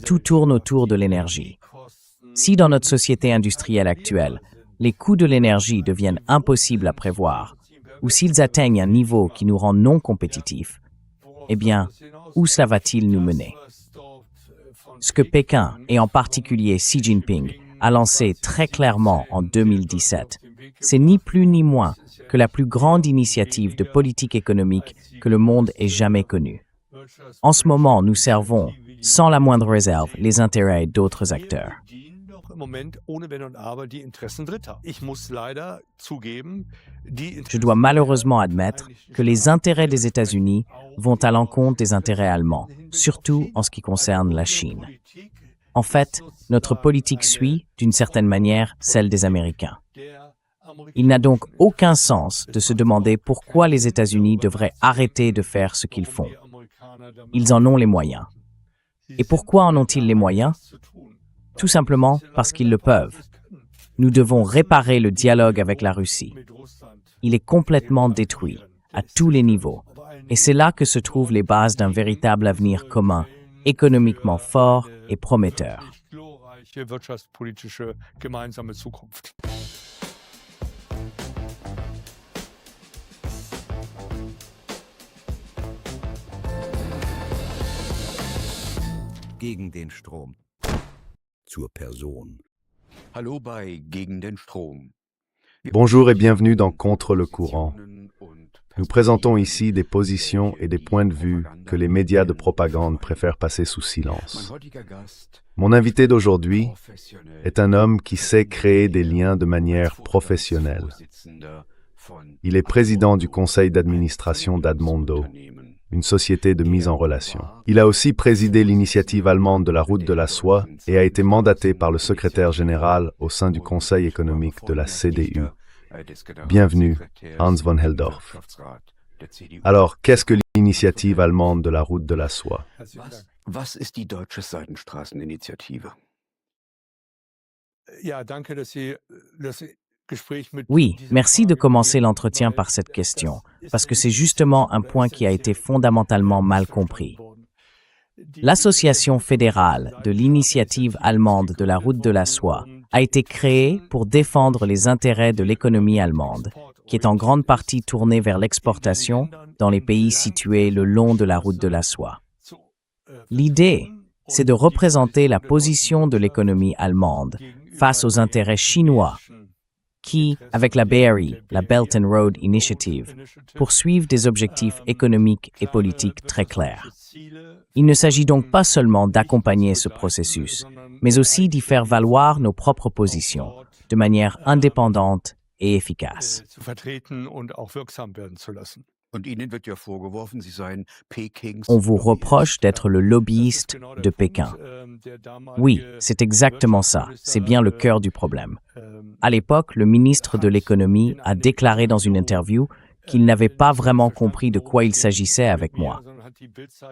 Tout tourne autour de l'énergie. Si dans notre société industrielle actuelle, les coûts de l'énergie deviennent impossibles à prévoir, ou s'ils atteignent un niveau qui nous rend non compétitifs, eh bien, où cela va-t-il nous mener? Ce que Pékin, et en particulier Xi Jinping, a lancé très clairement en 2017, c'est ni plus ni moins que la plus grande initiative de politique économique que le monde ait jamais connue. En ce moment, nous servons, sans la moindre réserve, les intérêts d'autres acteurs. Je dois malheureusement admettre que les intérêts des États-Unis vont à l'encontre des intérêts allemands, surtout en ce qui concerne la Chine. En fait, notre politique suit, d'une certaine manière, celle des Américains. Il n'a donc aucun sens de se demander pourquoi les États-Unis devraient arrêter de faire ce qu'ils font. Ils en ont les moyens. Et pourquoi en ont-ils les moyens? Tout simplement parce qu'ils le peuvent. Nous devons réparer le dialogue avec la Russie. Il est complètement détruit, à tous les niveaux. Et c'est là que se trouvent les bases d'un véritable avenir commun, économiquement fort et prometteur. Gegen den Strom. Zur Person. Hallo bei Gegen den Strom. Bonjour et bienvenue dans Contre le courant. Nous présentons ici des positions et des points de vue que les médias de propagande préfèrent passer sous silence. Mon invité d'aujourd'hui est un homme qui sait créer des liens de manière professionnelle. Il est président du conseil d'administration d'Admondo, une société de mise en relation. Il a aussi présidé l'initiative allemande de la route de la soie et a été mandaté par le secrétaire général au sein du conseil économique de la CDU. Bienvenue, Hans von Helldorf. Alors, qu'est-ce que l'initiative allemande de la route de la soie? Was ist die Deutsche Seidenstraßeninitiative? Oui, merci de commencer l'entretien par cette question, parce que c'est justement un point qui a été fondamentalement mal compris. L'Association fédérale de l'initiative allemande de la route de la soie a été créée pour défendre les intérêts de l'économie allemande, qui est en grande partie tournée vers l'exportation dans les pays situés le long de la route de la soie. L'idée, c'est de représenter la position de l'économie allemande face aux intérêts chinois qui, avec la BRI, la Belt and Road Initiative, poursuivent des objectifs économiques et politiques très clairs. Il ne s'agit donc pas seulement d'accompagner ce processus, mais aussi d'y faire valoir nos propres positions de manière indépendante et efficace. On vous reproche d'être le lobbyiste de Pékin. Oui, c'est exactement ça. C'est bien le cœur du problème. À l'époque, le ministre de l'économie a déclaré dans une interview qu'il n'avait pas vraiment compris de quoi il s'agissait avec moi.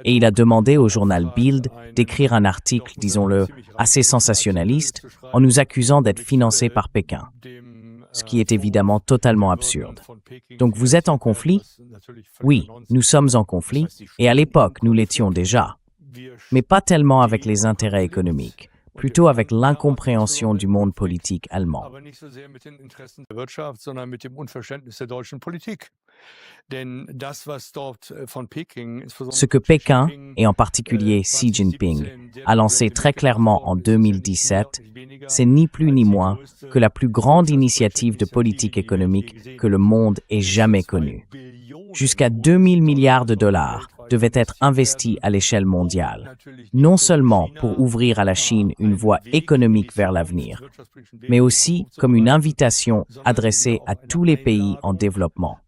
Et il a demandé au journal Bild d'écrire un article, disons-le, assez sensationnaliste, en nous accusant d'être financés par Pékin. Ce qui est évidemment totalement absurde. Donc vous êtes en conflit? Oui, nous sommes en conflit, et à l'époque nous l'étions déjà. Mais pas tellement avec les intérêts économiques, plutôt avec l'incompréhension du monde politique allemand. Ce que Pékin, et en particulier Xi Jinping, a lancé très clairement en 2017, c'est ni plus ni moins que la plus grande initiative de politique économique que le monde ait jamais connue. Jusqu'à 2000 milliards de dollars devaient être investis à l'échelle mondiale, non seulement pour ouvrir à la Chine une voie économique vers l'avenir, mais aussi comme une invitation adressée à tous les pays en développement,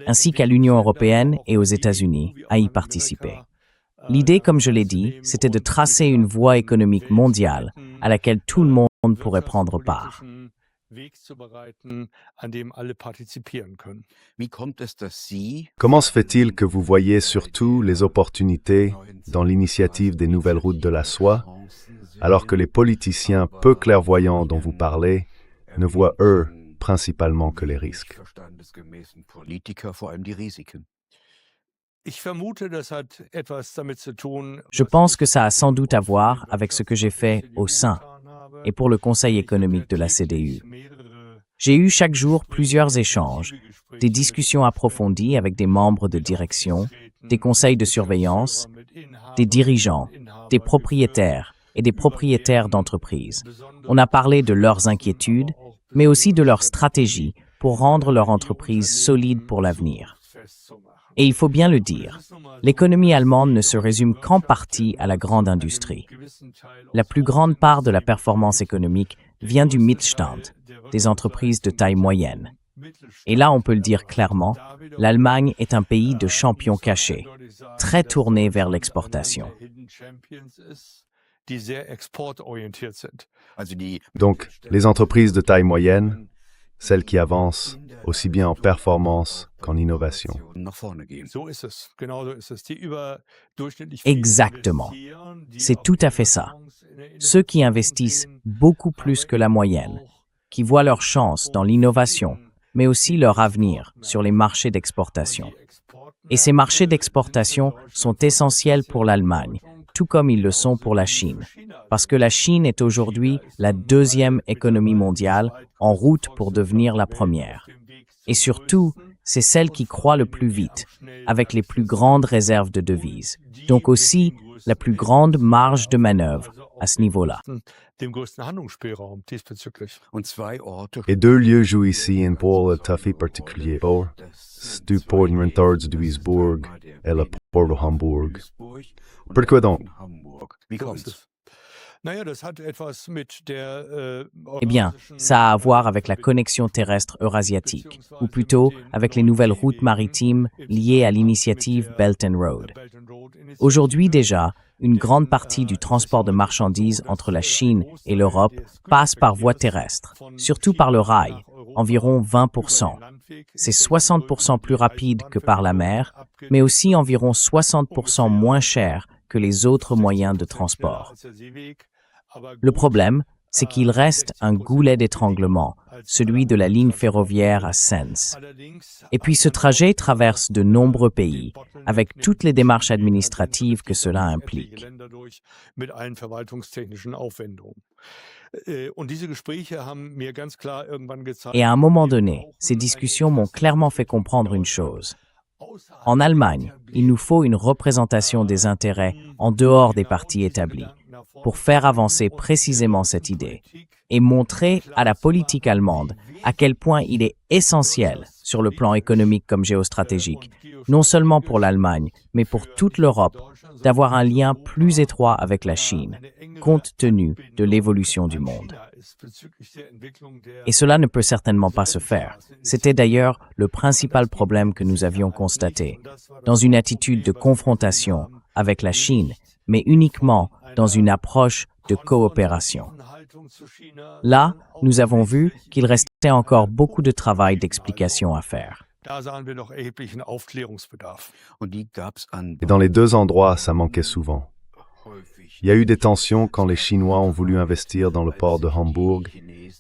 ainsi qu'à l'Union européenne et aux États-Unis, à y participer. L'idée, comme je l'ai dit, c'était de tracer une voie économique mondiale à laquelle tout le monde pourrait prendre part. Comment se fait-il que vous voyez surtout les opportunités dans l'initiative des nouvelles routes de la soie, alors que les politiciens peu clairvoyants dont vous parlez ne voient, eux, principalement que les risques? Je pense que ça a sans doute à voir avec ce que j'ai fait au sein et pour le Conseil économique de la CDU. J'ai eu chaque jour plusieurs échanges, des discussions approfondies avec des membres de direction, des conseils de surveillance, des dirigeants, des propriétaires et des propriétaires d'entreprises. On a parlé de leurs inquiétudes, mais aussi de leur stratégie pour rendre leur entreprise solide pour l'avenir. Et il faut bien le dire, l'économie allemande ne se résume qu'en partie à la grande industrie. La plus grande part de la performance économique vient du Mittelstand, des entreprises de taille moyenne. Et là, on peut le dire clairement, l'Allemagne est un pays de champions cachés, très tourné vers l'exportation. Donc, les entreprises de taille moyenne, celles qui avancent aussi bien en performance qu'en innovation. Exactement. C'est tout à fait ça. Ceux qui investissent beaucoup plus que la moyenne, qui voient leur chance dans l'innovation, mais aussi leur avenir sur les marchés d'exportation. Et ces marchés d'exportation sont essentiels pour l'Allemagne, tout comme ils le sont pour la Chine, parce que la Chine est aujourd'hui la deuxième économie mondiale en route pour devenir la première. Et surtout, c'est celle qui croît le plus vite, avec les plus grandes réserves de devises, donc aussi la plus grande marge de manœuvre à ce niveau-là. Et deux lieux jouent ici un rôle tout à fait particulier. Du port de Duisburg et le port de Hambourg. Pourquoi donc? Eh bien, ça a à voir avec la connexion terrestre eurasiatique, ou plutôt avec les nouvelles routes maritimes liées à l'initiative Belt and Road. Aujourd'hui déjà, une grande partie du transport de marchandises entre la Chine et l'Europe passe par voie terrestre, surtout par le rail, environ 20%. C'est 60% plus rapide que par la mer, mais aussi environ 60% moins cher que les autres moyens de transport. Le problème, c'est qu'il reste un goulet d'étranglement, celui de la ligne ferroviaire à Sens. Et puis ce trajet traverse de nombreux pays, avec toutes les démarches administratives que cela implique. Et à un moment donné, ces discussions m'ont clairement fait comprendre une chose. En Allemagne, il nous faut une représentation des intérêts en dehors des partis établis, pour faire avancer précisément cette idée et montrer à la politique allemande à quel point il est essentiel sur le plan économique comme géostratégique, non seulement pour l'Allemagne, mais pour toute l'Europe, d'avoir un lien plus étroit avec la Chine, compte tenu de l'évolution du monde. Et cela ne peut certainement pas se faire. C'était d'ailleurs le principal problème que nous avions constaté, dans une attitude de confrontation avec la Chine, mais uniquement dans une approche de coopération. Là, nous avons vu qu'il restait encore beaucoup de travail d'explication à faire. Et dans les deux endroits, ça manquait souvent. Il y a eu des tensions quand les Chinois ont voulu investir dans le port de Hambourg,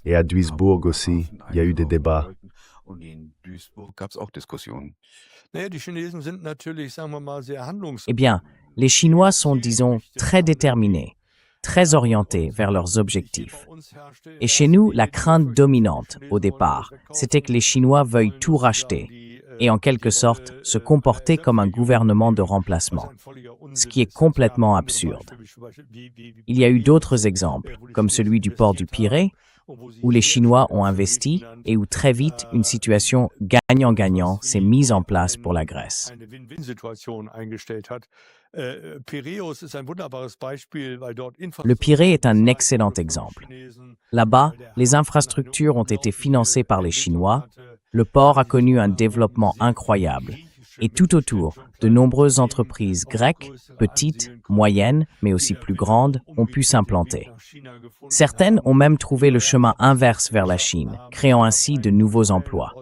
et à Duisburg aussi, il y a eu des débats. Eh bien, les Chinois sont, disons, très déterminés, très orientés vers leurs objectifs. Et chez nous, la crainte dominante, au départ, c'était que les Chinois veuillent tout racheter et en quelque sorte se comporter comme un gouvernement de remplacement, ce qui est complètement absurde. Il y a eu d'autres exemples, comme celui du port du Pirée, où les Chinois ont investi et où très vite une situation gagnant-gagnant s'est mise en place pour la Grèce. Le Pirée est un excellent exemple. Là-bas, les infrastructures ont été financées par les Chinois, le port a connu un développement incroyable, et tout autour, de nombreuses entreprises grecques, petites, moyennes, mais aussi plus grandes, ont pu s'implanter. Certaines ont même trouvé le chemin inverse vers la Chine, créant ainsi de nouveaux emplois.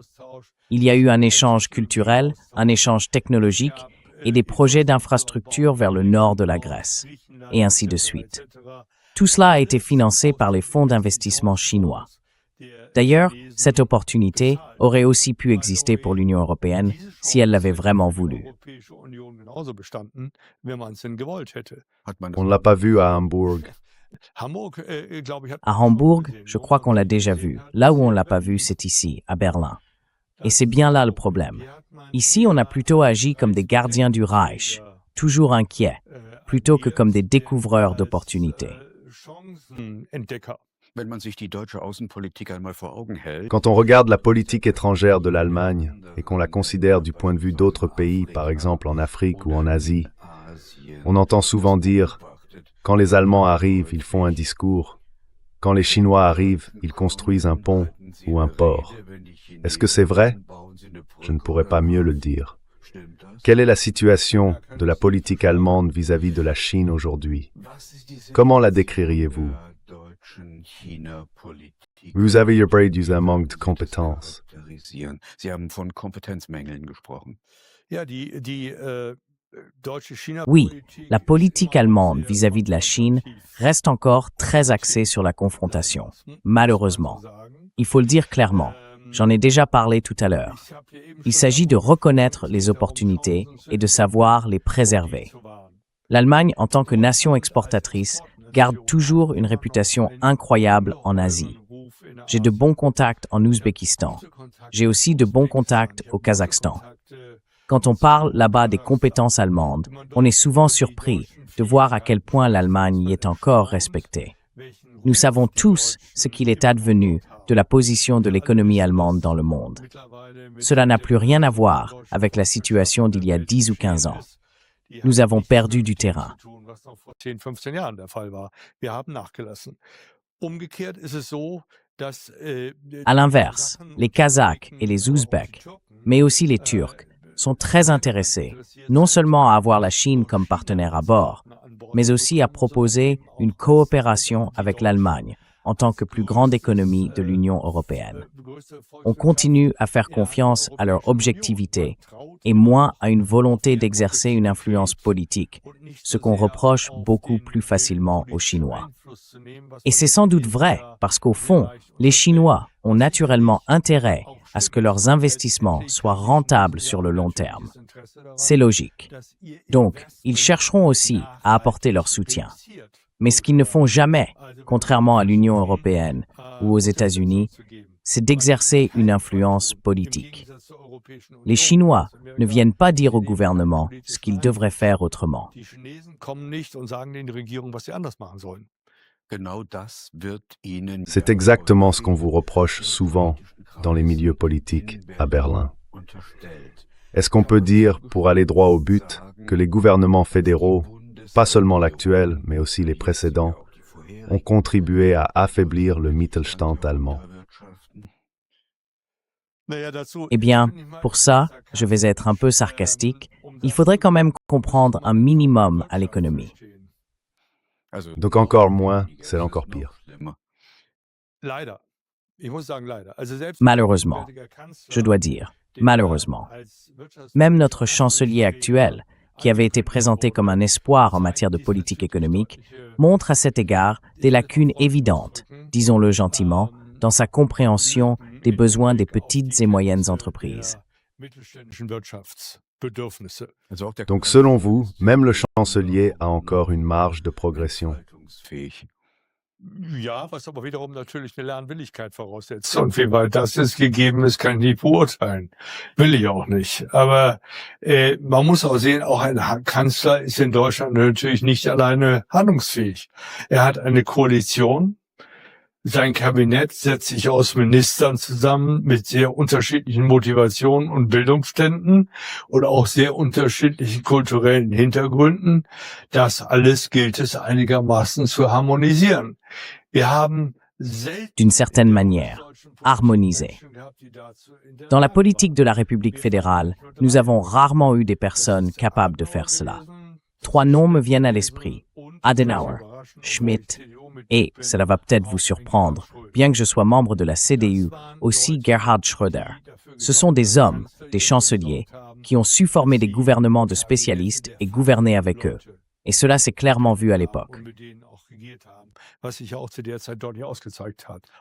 Il y a eu un échange culturel, un échange technologique et des projets d'infrastructures vers le nord de la Grèce, et ainsi de suite. Tout cela a été financé par les fonds d'investissement chinois. D'ailleurs, cette opportunité aurait aussi pu exister pour l'Union européenne si elle l'avait vraiment voulu. On ne l'a pas vu à Hambourg. À Hambourg, je crois qu'on l'a déjà vu. Là où on ne l'a pas vu, c'est ici, à Berlin. Et c'est bien là le problème. Ici, on a plutôt agi comme des gardiens du Reich, toujours inquiets, plutôt que comme des découvreurs d'opportunités. Quand on regarde la politique étrangère de l'Allemagne et qu'on la considère du point de vue d'autres pays, par exemple en Afrique ou en Asie, on entend souvent dire « quand les Allemands arrivent, ils font un discours. Quand les Chinois arrivent, ils construisent un pont ou un port. » Est-ce que c'est vrai? Je ne pourrais pas mieux le dire. Quelle est la situation de la politique allemande vis-à-vis de la Chine aujourd'hui? Comment la décririez-vous? Vous avez parlé d'un manque de compétences. Oui, la politique allemande vis-à-vis de la Chine reste encore très axée sur la confrontation, malheureusement. Il faut le dire clairement. J'en ai déjà parlé tout à l'heure. Il s'agit de reconnaître les opportunités et de savoir les préserver. L'Allemagne, en tant que nation exportatrice, garde toujours une réputation incroyable en Asie. J'ai de bons contacts en Ouzbékistan. J'ai aussi de bons contacts au Kazakhstan. Quand on parle là-bas des compétences allemandes, on est souvent surpris de voir à quel point l'Allemagne y est encore respectée. Nous savons tous ce qu'il est advenu de la position de l'économie allemande dans le monde. Cela n'a plus rien à voir avec la situation d'il y a 10 ou 15 ans. Nous avons perdu du terrain. À l'inverse, les Kazakhs et les Ouzbeks, mais aussi les Turcs, sont très intéressés, non seulement à avoir la Chine comme partenaire à bord, mais aussi à proposer une coopération avec l'Allemagne en tant que plus grande économie de l'Union européenne. On continue à faire confiance à leur objectivité et moins à une volonté d'exercer une influence politique, ce qu'on reproche beaucoup plus facilement aux Chinois. Et c'est sans doute vrai parce qu'au fond, les Chinois ont naturellement intérêt à ce que leurs investissements soient rentables sur le long terme. C'est logique. Donc, ils chercheront aussi à apporter leur soutien. Mais ce qu'ils ne font jamais, contrairement à l'Union européenne ou aux États-Unis, c'est d'exercer une influence politique. Les Chinois ne viennent pas dire au gouvernement ce qu'ils devraient faire autrement. C'est exactement ce qu'on vous reproche souvent dans les milieux politiques à Berlin. Est-ce qu'on peut dire, pour aller droit au but, que les gouvernements fédéraux, pas seulement l'actuel, mais aussi les précédents, ont contribué à affaiblir le Mittelstand allemand? Eh bien, pour ça, je vais être un peu sarcastique, il faudrait quand même comprendre un minimum à l'économie. Donc encore moins, c'est encore pire. Malheureusement, je dois dire, malheureusement. Même notre chancelier actuel, qui avait été présenté comme un espoir en matière de politique économique, montre à cet égard des lacunes évidentes, disons-le gentiment, dans sa compréhension des besoins des petites et moyennes entreprises. Donc selon vous, même le chancelier a encore une marge de progression. Ja, was aber wiederum natürlich eine Lernwilligkeit voraussetzt. Und wie weit das jetzt gegeben ist, kann ich nicht beurteilen. Will ich auch nicht. Aber man muss auch sehen, auch ein Kanzler ist in Deutschland natürlich nicht alleine handlungsfähig. Er hat eine Koalition. Sein Kabinett setzt sich aus Ministern zusammen mit sehr unterschiedlichen Motivationen und Bildungsständen und auch sehr unterschiedlichen kulturellen Hintergründen. Das alles gilt es einigermaßen zu harmonisieren. Wir haben d'une certaine manière, harmonisé. Dans la politique de la République fédérale, nous avons rarement eu des personnes capables de faire cela. 3 noms me viennent à l'esprit: Adenauer, Schmidt et, cela va peut-être vous surprendre, bien que je sois membre de la CDU, aussi Gerhard Schröder. Ce sont des hommes, des chanceliers, qui ont su former des gouvernements de spécialistes et gouverner avec eux. Et cela s'est clairement vu à l'époque.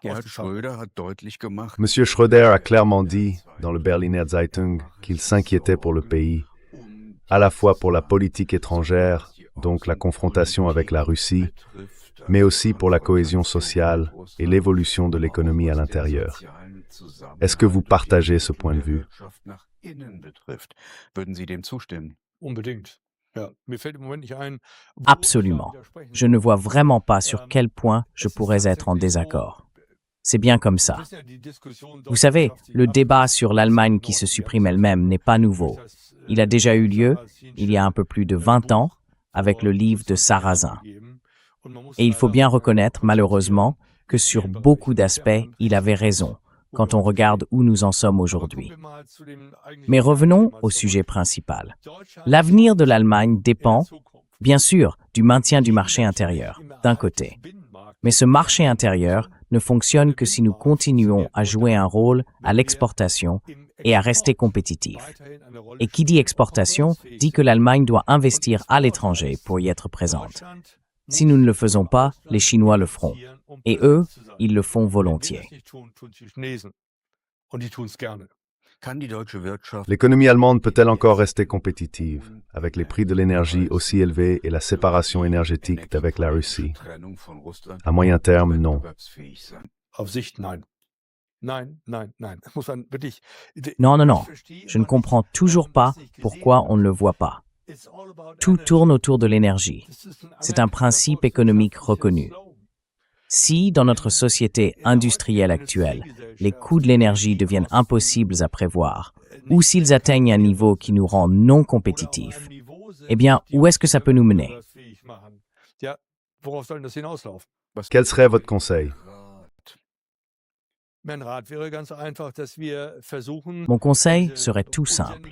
Gerhard Schröder hat deutlich gemacht, Monsieur Schröder a clairement dit dans le Berliner Zeitung qu'il s'inquiétait pour le pays, à la fois pour la politique étrangère, donc la confrontation avec la Russie, mais aussi pour la cohésion sociale et l'évolution de l'économie à l'intérieur. Est-ce que vous partagez ce point de vue? Nach innen betrifft. Würden Sie dem zustimmen? Unbedingt. Ja, mir fällt im Moment nicht ein, wo Absolument. wir sprechen. Je ne vois vraiment pas sur quel point je pourrais être en désaccord. C'est bien comme ça. Vous savez, le débat sur l'Allemagne qui se supprime elle-même n'est pas nouveau. Il a déjà eu lieu, il y a un peu plus de 20 ans, avec le livre de Sarrazin. Et il faut bien reconnaître, malheureusement, que sur beaucoup d'aspects, il avait raison, quand on regarde où nous en sommes aujourd'hui. Mais revenons au sujet principal. L'avenir de l'Allemagne dépend, bien sûr, du maintien du marché intérieur, d'un côté. Mais ce marché intérieur ne fonctionne que si nous continuons à jouer un rôle à l'exportation et à rester compétitifs. Et qui dit exportation dit que l'Allemagne doit investir à l'étranger pour y être présente. Si nous ne le faisons pas, les Chinois le feront. Et eux, ils le font volontiers. Kann die deutsche Wirtschaft L'économie allemande peut-elle encore rester compétitive avec les prix de l'énergie aussi élevés et la séparation énergétique d'avec la Russie? Trennung von Russland À moyen terme, non. wettbewerbsfähig sein? Auf Sicht, nein. Nein, nein, nein. Das muss man wirklich. Non, non, non. Je ne comprends toujours pas pourquoi on ne le voit pas. Tout tourne autour de l'énergie. C'est un principe économique reconnu. Si, dans notre société industrielle actuelle, les coûts de l'énergie deviennent impossibles à prévoir, ou s'ils atteignent un niveau qui nous rend non compétitifs, eh bien, où est-ce que ça peut nous mener? Ja, worauf soll das hinauslaufen? Quel serait votre conseil? Mein Rat wäre ganz einfach, dass wir versuchen. Mon conseil serait tout simple.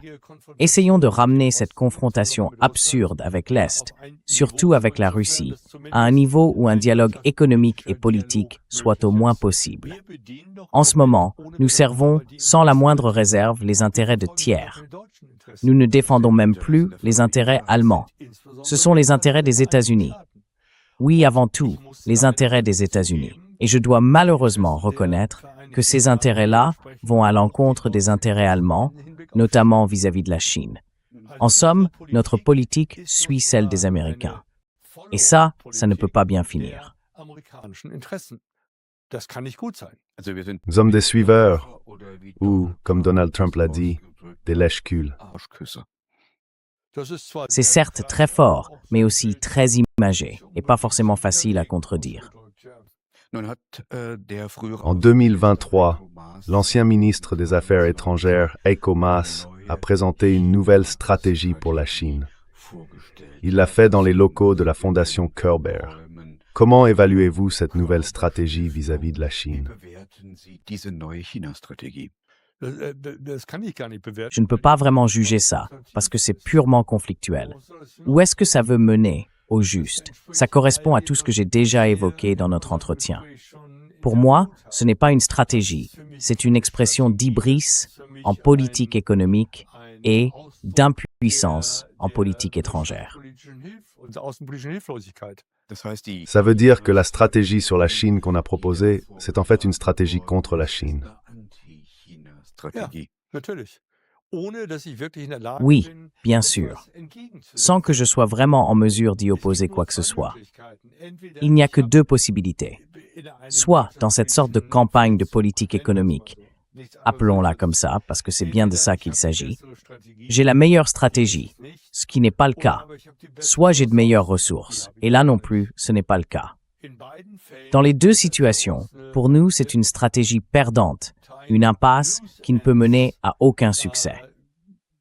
Essayons de ramener cette confrontation absurde avec l'Est, surtout avec la Russie, à un niveau où un dialogue économique et politique soit au moins possible. En ce moment, nous servons sans la moindre réserve les intérêts de tiers. Nous ne défendons même plus les intérêts allemands. Ce sont les intérêts des États-Unis. Oui, avant tout, les intérêts des États-Unis. Et je dois malheureusement reconnaître que ces intérêts-là vont à l'encontre des intérêts allemands, notamment vis-à-vis de la Chine. En somme, notre politique suit celle des Américains. Et ça ne peut pas bien finir. Das kann nicht gut sein. Also wir sind Nous sommes des suiveurs, oder wie ou, comme Donald Trump l'a dit, des lèche-culs. Arschküsse. Das ist zwar C'est certes très fort, mais aussi très imagé, et pas forcément facile à contredire. Nun hat der frühere En 2023, l'ancien ministre des Affaires étrangères, Heiko Maas, a présenté une nouvelle stratégie pour la Chine. Il l'a fait dans les locaux de la fondation Körber. Comment évaluez-vous cette nouvelle stratégie vis-à-vis de la Chine? bewerten Sie diese neue China-Strategie? Das kann ich gar nicht bewerten. Je ne peux pas vraiment juger ça, parce que c'est purement conflictuel. Où est-ce que ça veut mener, au juste? Ça correspond à tout ce que j'ai déjà évoqué dans notre entretien. Pour moi, ce n'est pas une stratégie, c'est une expression d'hybris en politique économique et d'impuissance en politique étrangère. Das heißt, die Ça veut dire que la stratégie sur la Chine qu'on a proposée, c'est en fait une stratégie contre la Chine. Anti-China-Strategie. Natürlich. Ohne dass ich wirklich in der Lage Oui, bin, bien sûr, etwas entgegenzusetzen. sans que je sois vraiment en mesure d'y opposer quoi que ce soit. Il n'y a que deux possibilités. Soit dans cette sorte de campagne de politique économique, appelons-la comme ça, parce que c'est bien de ça qu'il s'agit, j'ai la meilleure stratégie, ce qui n'est pas le cas. Soit j'ai de meilleures ressources, et là non plus, ce n'est pas le cas. Dans les deux situations, pour nous, c'est une stratégie perdante, une impasse qui ne peut mener à aucun succès.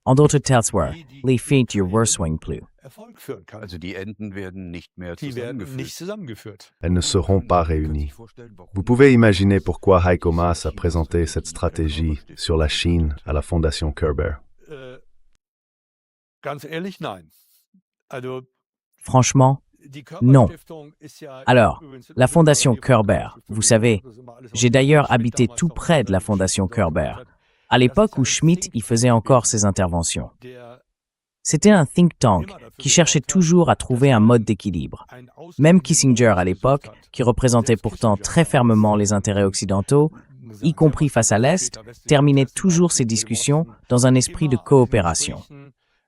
En d'autres termes, les fêtes ne rejoignent plus. Erfolg führen kann. Also die Enden werden nicht mehr Die werden nicht zusammengeführt. zusammengeführt. Elles ne seront pas réunies. Vous pouvez imaginer pourquoi Heiko Maas a présenté cette stratégie sur la Chine à la fondation Körber. Ganz ehrlich, nein. Also, Franchement, die Non. Körperstiftung ist ja alors, la fondation Körber, vous savez, j'ai d'ailleurs habité tout près de la fondation Körber, à l'époque où Schmitt y faisait encore ses interventions. Der C'était un think tank qui cherchait toujours à trouver un mode d'équilibre. Même Kissinger à l'époque, qui représentait pourtant très fermement les intérêts occidentaux, y compris face à l'Est, terminait toujours ses discussions dans un esprit de coopération.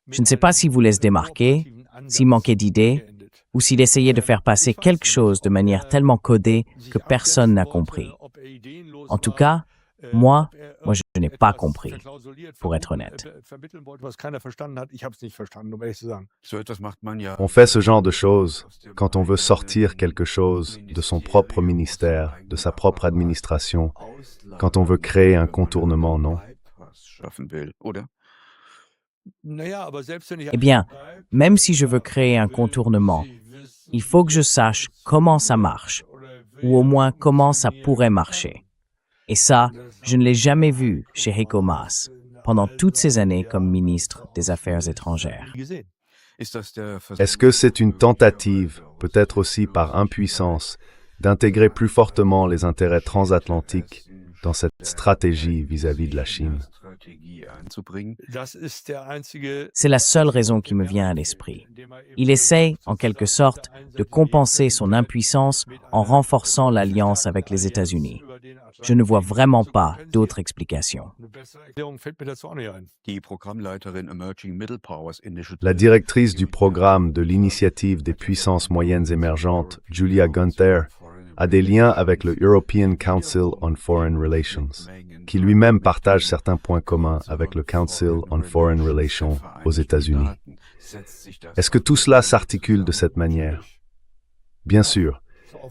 Je ne sais pas s'il voulait se démarquer, s'il manquait d'idées, ou s'il essayait de faire passer quelque chose de manière tellement codée que personne n'a compris. En tout cas, moi, je n'ai pas compris, pour être honnête. On fait ce genre de choses quand on veut sortir quelque chose de son propre ministère, de sa propre administration, quand on veut créer un contournement, non? Eh bien, même si je veux créer un contournement, il faut que je sache comment ça marche, ou au moins comment ça pourrait marcher. Et ça, je ne l'ai jamais vu chez Heiko Maas, pendant toutes ces années comme ministre des Affaires étrangères. Est-ce que c'est une tentative, peut-être aussi par impuissance, d'intégrer plus fortement les intérêts transatlantiques dans cette stratégie vis-à-vis de la Chine? C'est la seule raison qui me vient à l'esprit. Il essaie, en quelque sorte, de compenser son impuissance en renforçant l'alliance avec les États-Unis. Je ne vois vraiment pas d'autre explication. La directrice du programme de l'initiative des puissances moyennes émergentes, Julia Gunther, a des liens avec le European Council on Foreign Relations, qui lui-même partage certains points communs avec le Council on Foreign Relations aux États-Unis. Est-ce que tout cela s'articule de cette manière? Bien sûr.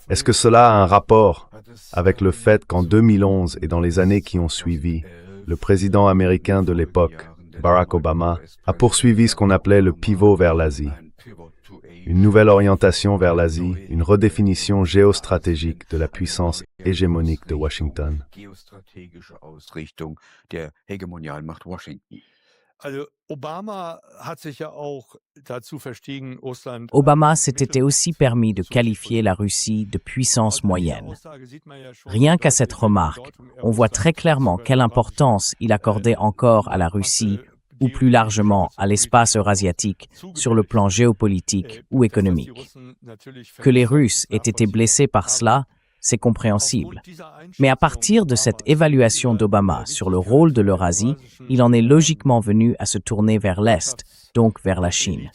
Est-ce que cela a un rapport avec le fait qu'en 2011 et dans les années qui ont suivi, le président américain de l'époque, Barack Obama, a poursuivi ce qu'on appelait le pivot vers l'Asie? Une nouvelle orientation vers l'Asie, une redéfinition géostratégique de la puissance hégémonique de Washington. Obama s'était aussi permis de qualifier la Russie de puissance moyenne. Rien qu'à cette remarque, on voit très clairement quelle importance il accordait encore à la Russie ou plus largement à l'espace eurasiatique sur le plan géopolitique ou économique. Que les Russes aient été blessés par cela, c'est compréhensible. Mais à partir de cette évaluation d'Obama sur le rôle de l'Eurasie, il en est logiquement venu à se tourner vers l'Est, donc vers la Chine.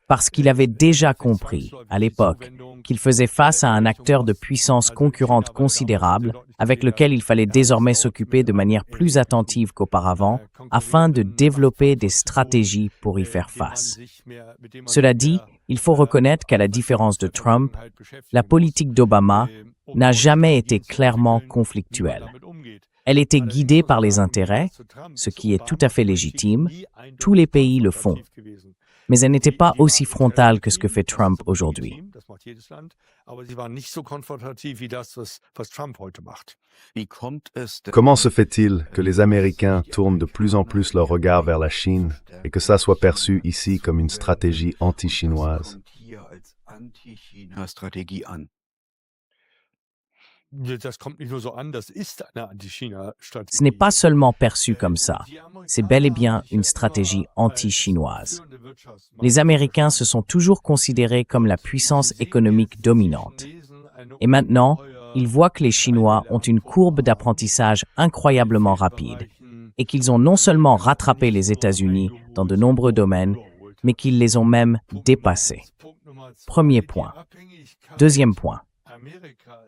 Parce qu'il avait déjà compris, à l'époque, qu'il faisait face à un acteur de puissance concurrente considérable, avec lequel il fallait désormais s'occuper de manière plus attentive qu'auparavant, afin de développer des stratégies pour y faire face. Cela dit, il faut reconnaître qu'à la différence de Trump, la politique d'Obama n'a jamais été clairement conflictuelle. Elle était guidée par les intérêts, ce qui est tout à fait légitime, tous les pays le font. Mais elle n'était pas aussi frontale que ce que fait Trump aujourd'hui. Comment se fait-il que les Américains tournent de plus en plus leur regard vers la Chine et que ça soit perçu ici comme une stratégie anti-chinoise? Ce n'est pas seulement perçu comme ça, c'est bel et bien une stratégie anti-chinoise. Les Américains se sont toujours considérés comme la puissance économique dominante. Et maintenant, ils voient que les Chinois ont une courbe d'apprentissage incroyablement rapide et qu'ils ont non seulement rattrapé les États-Unis dans de nombreux domaines, mais qu'ils les ont même dépassés. Premier point. Deuxième point.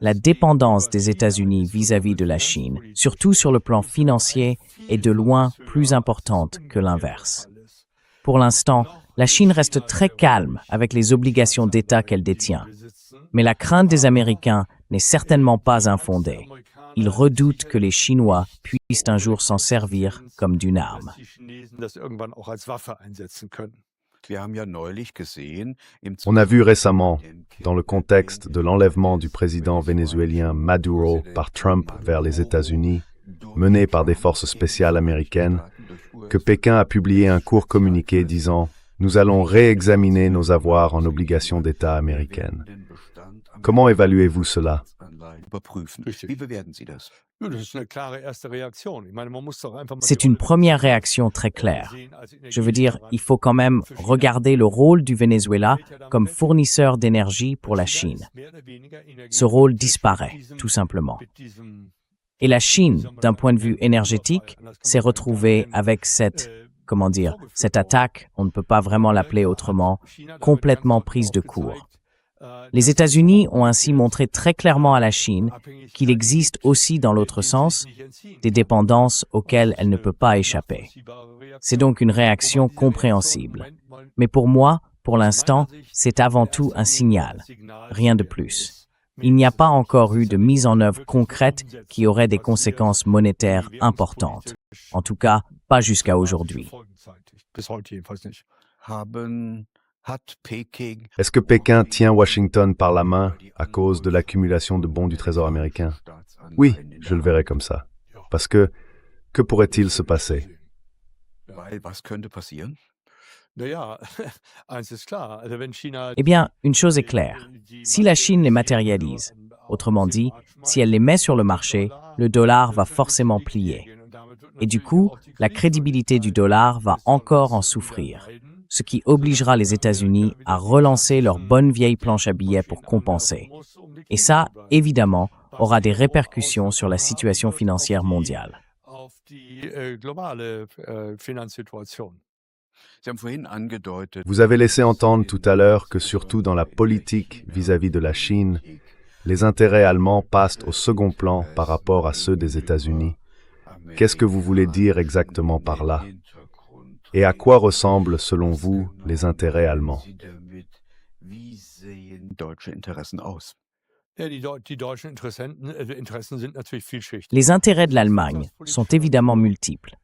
La dépendance des États-Unis vis-à-vis de la Chine, surtout sur le plan financier, est de loin plus importante que l'inverse. Pour l'instant, la Chine reste très calme avec les obligations d'État qu'elle détient. Mais la crainte des Américains n'est certainement pas infondée. Ils redoutent que les Chinois puissent un jour s'en servir comme d'une arme. On a vu récemment, dans le contexte de l'enlèvement du président vénézuélien Maduro par Trump vers les États-Unis, mené par des forces spéciales américaines, que Pékin a publié un court communiqué disant « Nous allons réexaminer nos avoirs en obligations d'État américaines ». Comment évaluez-vous cela? überprüfen. Richtig. Wie bewerten Sie das? Ja, das ist eine klare erste Reaktion. Ich meine, man muss doch einfach mal C'est die une Rolle des première Venezuela réaction très claire. sehen als Je veux dire, Energielieferant. il faut quand même regarder le rôle du Venezuela comme fournisseur d'énergie pour la Chine. Ce rôle disparaît, tout simplement. Et la Chine, d'un point de vue énergétique, s'est retrouvée avec cette attaque, on ne peut pas vraiment l'appeler autrement, complètement prise de court. Les États-Unis ont ainsi montré très clairement à la Chine qu'il existe aussi dans l'autre sens des dépendances auxquelles elle ne peut pas échapper. C'est donc une réaction compréhensible. Mais pour moi, pour l'instant, c'est avant tout un signal, rien de plus. Il n'y a pas encore eu de mise en œuvre concrète qui aurait des conséquences monétaires importantes. En tout cas, pas jusqu'à aujourd'hui. Est-ce que Pékin tient Washington par la main à cause de l'accumulation de bons du Trésor américain? Oui, je le verrai comme ça. Parce que pourrait-il se passer? Was könnte passieren? Eh bien, une chose est claire. Si la Chine les matérialise, autrement dit, si elle les met sur le marché, le dollar va forcément plier. Et du coup, la crédibilité du dollar va encore en souffrir, ce qui obligera les États-Unis à relancer leur bonne vieille planche à billets pour compenser. Et ça, évidemment, aura des répercussions sur la situation financière mondiale. Vous avez laissé entendre tout à l'heure que surtout dans la politique vis-à-vis de la Chine, les intérêts allemands passent au second plan par rapport à ceux des États-Unis. Qu'est-ce que vous voulez dire exactement par là? Et à quoi ressemblent, selon vous, les intérêts allemands? Les intérêts de l'Allemagne sont évidemment multiples.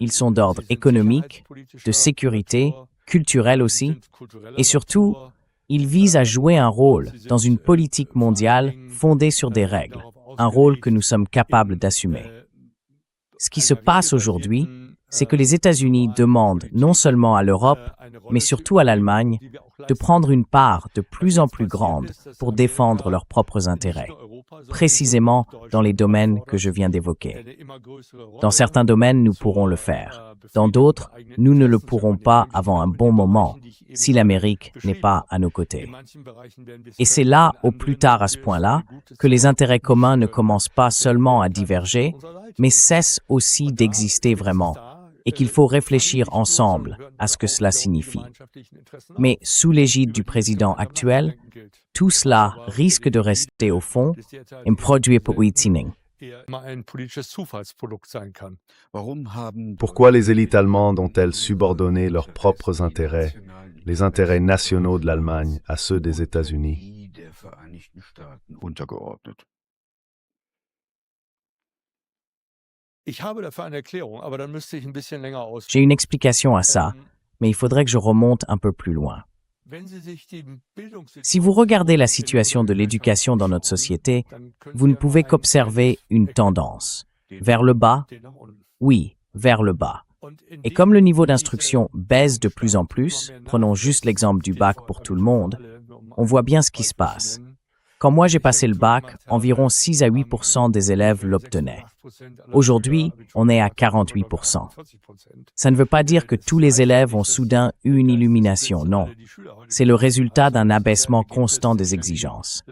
Ils sont d'ordre économique, de sécurité, culturel aussi, et surtout, ils visent à jouer un rôle dans une politique mondiale fondée sur des règles, un rôle que nous sommes capables d'assumer. Ce qui se passe aujourd'hui, c'est que les États-Unis demandent non seulement à l'Europe, mais surtout à l'Allemagne, de prendre une part de plus en plus grande pour défendre leurs propres intérêts, précisément dans les domaines que je viens d'évoquer. Dans certains domaines, nous pourrons le faire. Dans d'autres, nous ne le pourrons pas avant un bon moment, si l'Amérique n'est pas à nos côtés. Et c'est là, au plus tard à ce point-là, que les intérêts communs ne commencent pas seulement à diverger, mais cessent aussi d'exister vraiment, et qu'il faut réfléchir ensemble à ce que cela signifie. Mais sous l'égide du président actuel, tout cela risque de rester au fond un produit politique. Pourquoi les élites allemandes ont-elles subordonné leurs propres intérêts, les intérêts nationaux de l'Allemagne, à ceux des États-Unis? J'ai une explication à ça, mais il faudrait que je remonte un peu plus loin. Si vous regardez la situation de l'éducation dans notre société, vous ne pouvez qu'observer une tendance. Vers le bas? Oui, vers le bas. Et comme le niveau d'instruction baisse de plus en plus, prenons juste l'exemple du bac pour tout le monde, on voit bien ce qui se passe. Quand moi j'ai passé le bac, environ 6 à 8% des élèves l'obtenaient. Aujourd'hui, on est à 48%. Ça ne veut pas dire que tous les élèves ont soudain eu une illumination, non. C'est le résultat d'un abaissement constant des exigences.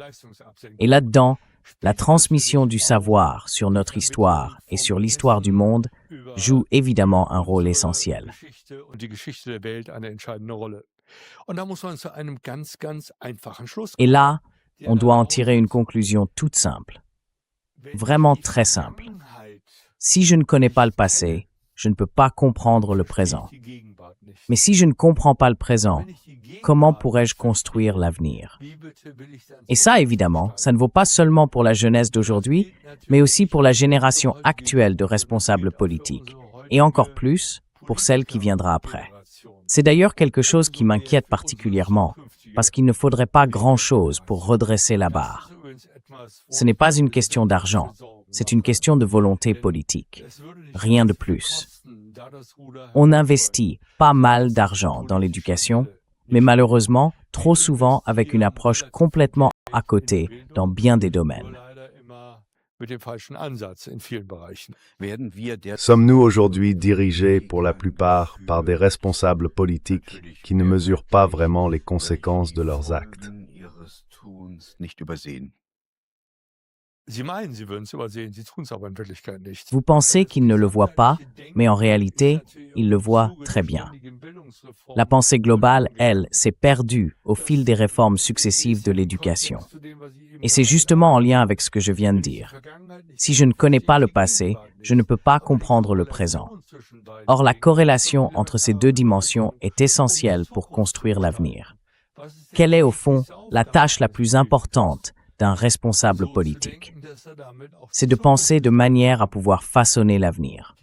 Et là-dedans, la transmission du savoir sur notre histoire et sur l'histoire du monde joue évidemment un rôle essentiel. Et là, on doit en tirer une conclusion toute simple, vraiment très simple. Si je ne connais pas le passé, je ne peux pas comprendre le présent. Mais si je ne comprends pas le présent, comment pourrais-je construire l'avenir? Et ça, évidemment, ça ne vaut pas seulement pour la jeunesse d'aujourd'hui, mais aussi pour la génération actuelle de responsables politiques, et encore plus pour celle qui viendra après. C'est d'ailleurs quelque chose qui m'inquiète particulièrement, parce qu'il ne faudrait pas grand-chose pour redresser la barre. Ce n'est pas une question d'argent, c'est une question de volonté politique. Rien de plus. On investit pas mal d'argent dans l'éducation, mais malheureusement, trop souvent avec une approche complètement à côté dans bien des domaines. mit dem falschen Ansatz in vielen Bereichen. Sommes-nous aujourd'hui dirigés pour la plupart par des responsables politiques qui ne mesurent pas vraiment les conséquences de leurs actes? Sie meinen, sie würden es übersehen, sie tun es aber in Wirklichkeit nicht. Vous pensez qu'ils ne le voient pas, mais en réalité, ils le voient très bien. La pensée globale, elle, s'est perdue au fil des réformes successives de l'éducation. Et c'est justement en lien avec ce que je viens de dire. Si je ne connais pas le passé, je ne peux pas comprendre le présent. Or, la corrélation entre ces deux dimensions est essentielle pour construire l'avenir. Quelle est, au fond, la tâche la plus importante d'un responsable politique? C'est de penser de manière à pouvoir façonner l'avenir.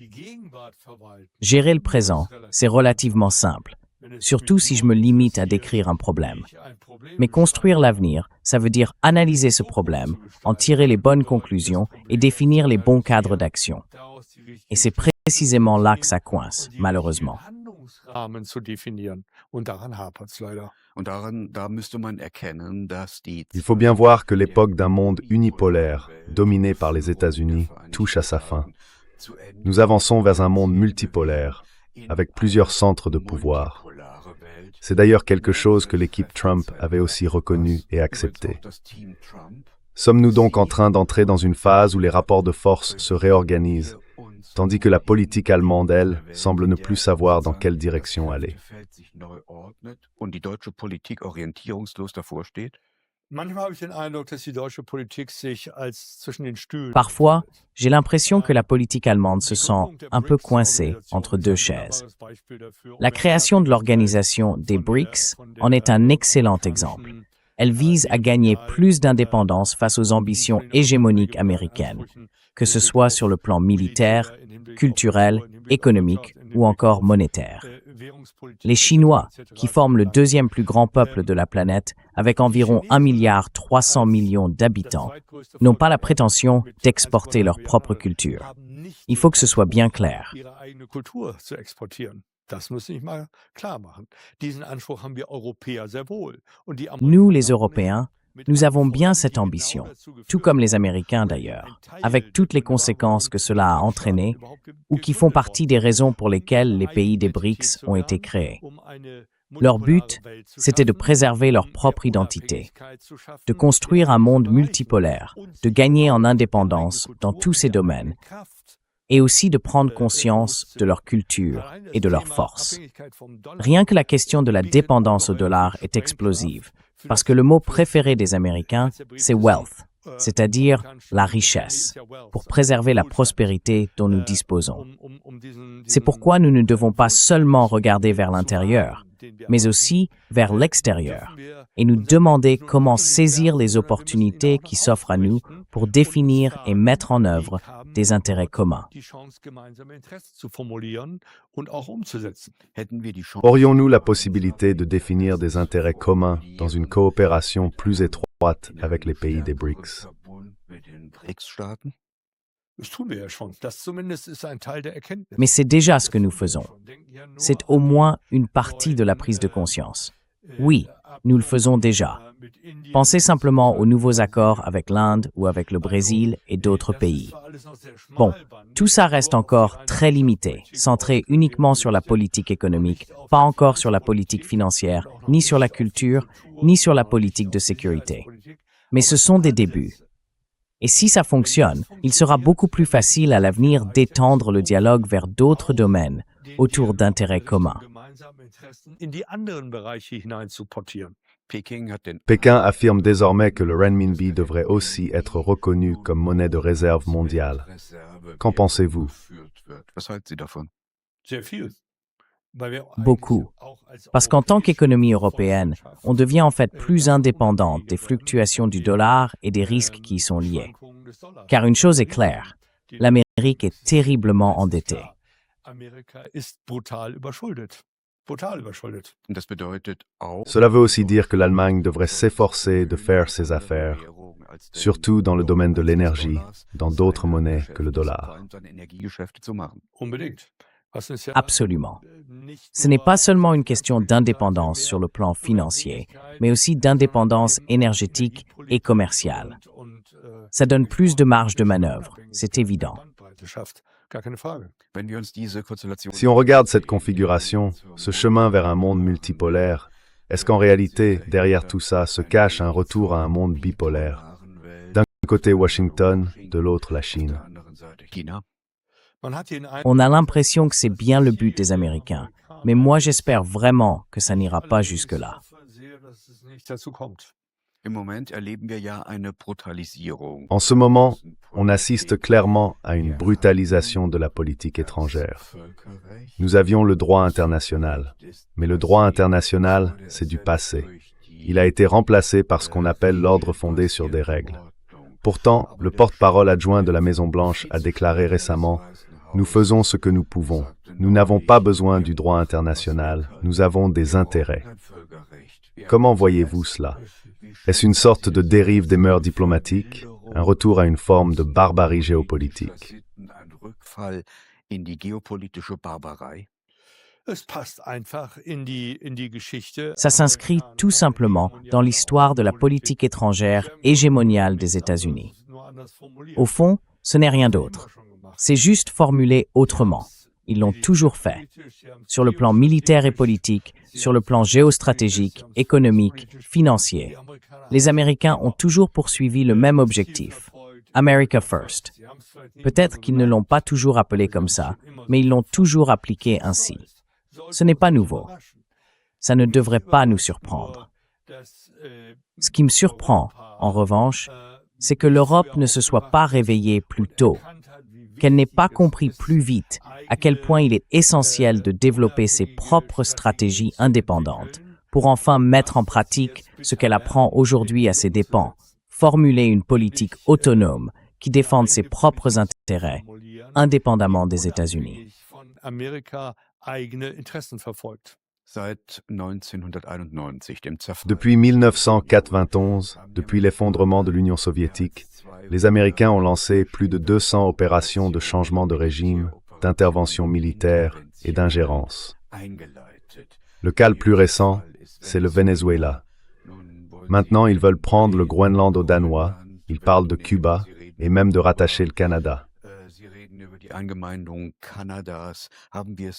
Gérer le présent, c'est relativement simple, surtout si je me limite à décrire un problème. Mais construire l'avenir, ça veut dire analyser ce problème, en tirer les bonnes conclusions et définir les bons cadres d'action. Et c'est précisément là que ça coince, malheureusement. Rahmen zu definieren. Und daran hapert's leider. Il faut bien voir que l'époque d'un monde unipolaire, dominé par les États-Unis, touche à sa fin. Nous avançons vers un monde multipolaire, avec plusieurs centres de pouvoir. C'est d'ailleurs quelque chose que l'équipe Trump avait aussi reconnu et accepté. Sommes-nous donc en train d'entrer dans une phase où les rapports de force se réorganisent, tandis que la politique allemande, elle, semble ne plus savoir dans quelle direction aller? Manchmal habe ich den Eindruck, dass die deutsche Politik sich als zwischen den Stühlen. Parfois, j'ai l'impression que la politique allemande se sent un peu coincée entre deux chaises. La création de l'organisation des BRICS en est un excellent exemple. Elle vise à gagner plus d'indépendance face aux ambitions hégémoniques américaines, que ce soit sur le plan militaire, culturel, économique ou encore monétaire. Les Chinois, qui forment le deuxième plus grand peuple de la planète, avec environ 1,3 milliard d'habitants, n'ont pas la prétention d'exporter leur propre culture. Il faut que ce soit bien clair. Das muss ich mal klar machen. Diesen Anspruch haben wir Europäer sehr wohl. Und die Nous, les Européens, nous avons bien cette ambition, tout comme les Américains d'ailleurs, avec toutes les conséquences que cela a entraînées ou qui font partie des raisons pour lesquelles les pays des BRICS ont été créés. Leur but, c'était de préserver leur propre identité, de construire un monde multipolaire, de gagner en indépendance dans tous ces domaines, et aussi de prendre conscience de leur culture et de leur force. Rien que la question de la dépendance au dollar est explosive, parce que le mot préféré des Américains, c'est wealth, c'est-à-dire la richesse, pour préserver la prospérité dont nous disposons. C'est pourquoi nous ne devons pas seulement regarder vers l'intérieur, mais aussi vers l'extérieur, et nous demander comment saisir les opportunités qui s'offrent à nous pour définir et mettre en œuvre des intérêts communs. Aurions-nous la possibilité de définir des intérêts communs dans une coopération plus étroite avec les pays des BRICS? Mais c'est déjà ce que nous faisons. C'est au moins une partie de la prise de conscience. Oui, nous le faisons déjà. Pensez simplement aux nouveaux accords avec l'Inde ou avec le Brésil et d'autres pays. Bon, tout ça reste encore très limité, centré uniquement sur la politique économique, pas encore sur la politique financière, ni sur la culture, ni sur la politique de sécurité. Mais ce sont des débuts. Et si ça fonctionne, il sera beaucoup plus facile à l'avenir d'étendre le dialogue vers d'autres domaines autour d'intérêts communs. Pékin affirme désormais que le renminbi devrait aussi être reconnu comme monnaie de réserve mondiale. Qu'en pensez-vous? Beaucoup. Parce qu'en tant qu'économie européenne, on devient en fait plus indépendante des fluctuations du dollar et des risques qui y sont liés. Car une chose est claire, l'Amérique est terriblement endettée. Cela veut aussi dire que l'Allemagne devrait s'efforcer de faire ses affaires, surtout dans le domaine de l'énergie, dans d'autres monnaies que le dollar. Absolument. Ce n'est pas seulement une question d'indépendance sur le plan financier, mais aussi d'indépendance énergétique et commerciale. Ça donne plus de marge de manœuvre, c'est évident. Si on regarde cette configuration, ce chemin vers un monde multipolaire, est-ce qu'en réalité, derrière tout ça, se cache un retour à un monde bipolaire? D'un côté Washington, de l'autre la Chine. On a l'impression que c'est bien le but des Américains, mais moi j'espère vraiment que ça n'ira pas jusque-là. En ce moment, on assiste clairement à une brutalisation de la politique étrangère. Nous avions le droit international, mais le droit international, c'est du passé. Il a été remplacé par ce qu'on appelle l'ordre fondé sur des règles. Pourtant, le porte-parole adjoint de la Maison-Blanche a déclaré récemment « Nous faisons ce que nous pouvons. Nous n'avons pas besoin du droit international. Nous avons des intérêts. » Comment voyez-vous cela? Est-ce une sorte de dérive des mœurs diplomatiques, un retour à une forme de barbarie géopolitique? Ça s'inscrit tout simplement dans l'histoire de la politique étrangère hégémoniale des États-Unis. Au fond, ce n'est rien d'autre. C'est juste formulé autrement. Ils l'ont toujours fait. Sur le plan militaire et politique, sur le plan géostratégique, économique, financier. Les Américains ont toujours poursuivi le même objectif. America First. Peut-être qu'ils ne l'ont pas toujours appelé comme ça, mais ils l'ont toujours appliqué ainsi. Ce n'est pas nouveau. Ça ne devrait pas nous surprendre. Ce qui me surprend, en revanche, c'est que l'Europe ne se soit pas réveillée plus tôt, qu'elle n'ait pas compris plus vite à quel point il est essentiel de développer ses propres stratégies indépendantes pour enfin mettre en pratique ce qu'elle apprend aujourd'hui à ses dépens, formuler une politique autonome qui défende ses propres intérêts, indépendamment des États-Unis. Depuis 1991, depuis l'effondrement de l'Union soviétique, les Américains ont lancé plus de 200 opérations de changement de régime, d'intervention militaire et d'ingérence. Le cas le plus récent, c'est le Venezuela. Maintenant, ils veulent prendre le Groenland aux Danois, ils parlent de Cuba et même de rattacher le Canada.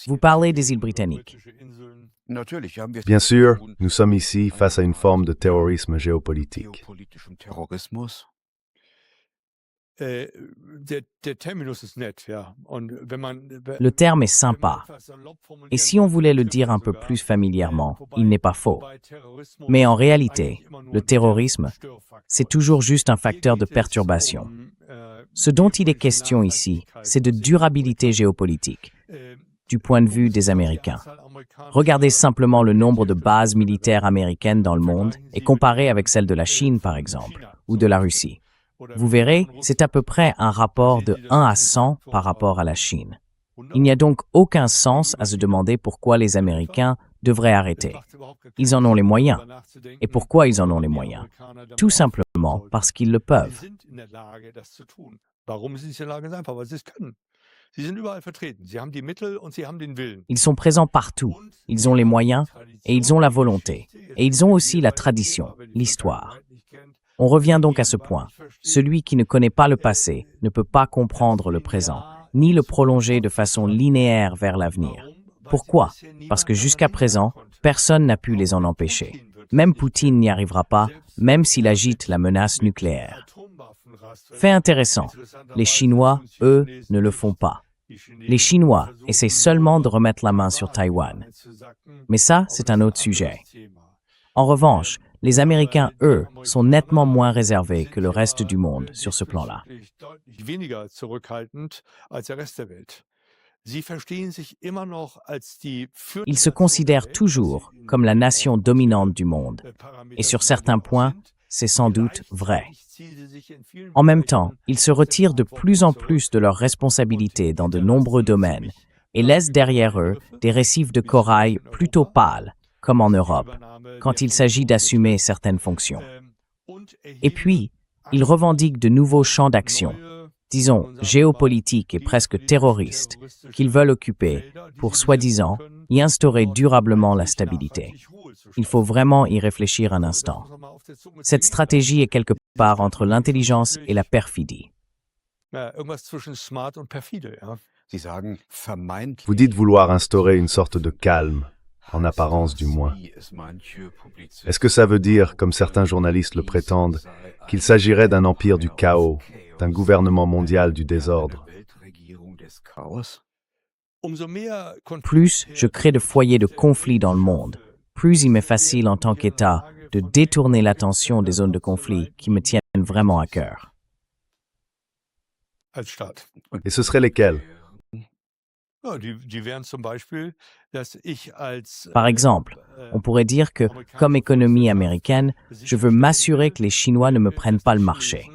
Vous parlez des îles britanniques. Bien sûr, nous sommes ici face à une forme de terrorisme géopolitique. Le terme est sympa. Et si on voulait le dire un peu plus familièrement, il n'est pas faux. Mais en réalité, le terrorisme, c'est toujours juste un facteur de perturbation. Ce dont il est question ici, c'est de durabilité géopolitique, du point de vue des Américains. Regardez simplement le nombre de bases militaires américaines dans le monde et comparez avec celle de la Chine, par exemple, ou de la Russie. Vous verrez, c'est à peu près un rapport de 1 à 100 par rapport à la Chine. Il n'y a donc aucun sens à se demander pourquoi les Américains devraient arrêter. Ils en ont les moyens. Et pourquoi ils en ont les moyens? Tout simplement parce qu'ils le peuvent. Ils sont présents partout. Ils ont les moyens et ils ont la volonté. Et ils ont aussi la tradition, l'histoire. On revient donc à ce point. Celui qui ne connaît pas le passé ne peut pas comprendre le présent, ni le prolonger de façon linéaire vers l'avenir. Pourquoi? Parce que jusqu'à présent, personne n'a pu les en empêcher. Même Poutine n'y arrivera pas, même s'il agite la menace nucléaire. Fait intéressant, les Chinois, eux, ne le font pas. Les Chinois essaient seulement de remettre la main sur Taïwan. Mais ça, c'est un autre sujet. En revanche, les Américains, eux, sont nettement moins réservés que le reste du monde sur ce plan-là. Ils se considèrent toujours comme la nation dominante du monde. Et sur certains points, c'est sans doute vrai. En même temps, ils se retirent de plus en plus de leurs responsabilités dans de nombreux domaines et laissent derrière eux des récifs de corail plutôt pâles, comme en Europe, quand il s'agit d'assumer certaines fonctions. Et puis, ils revendiquent de nouveaux champs d'action, disons géopolitiques et presque terroristes, qu'ils veulent occuper pour, soi-disant, y instaurer durablement la stabilité. Il faut vraiment y réfléchir un instant. Cette stratégie est quelque part entre l'intelligence et la perfidie. Vous dites vouloir instaurer une sorte de calme, en apparence du moins. Est-ce que ça veut dire, comme certains journalistes le prétendent, qu'il s'agirait d'un empire du chaos, d'un gouvernement mondial du désordre? Plus je crée de foyers de conflit dans le monde, plus il m'est facile en tant qu'État de détourner l'attention des zones de conflit qui me tiennent vraiment à cœur. Et ce seraient lesquels? Par exemple, on pourrait dire que, comme économie américaine, je veux m'assurer que les Chinois ne me prennent pas le marché.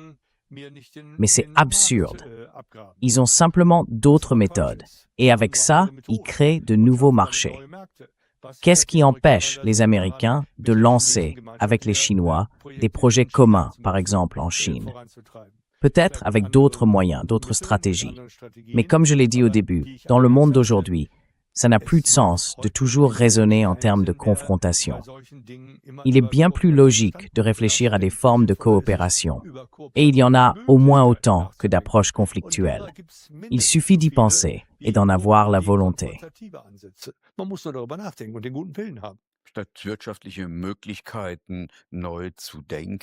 Mais c'est absurde. Ils ont simplement d'autres méthodes. Et avec ça, ils créent de nouveaux marchés. Qu'est-ce qui empêche les Américains de lancer, avec les Chinois, des projets communs, par exemple en Chine? Peut-être avec d'autres moyens, d'autres stratégies. Mais comme je l'ai dit au début, dans le monde d'aujourd'hui, ça n'a plus de sens de toujours raisonner en termes de confrontation. Il est bien plus logique de réfléchir à des formes de coopération. Et il y en a au moins autant que d'approches conflictuelles. Il suffit d'y penser et d'en avoir la volonté.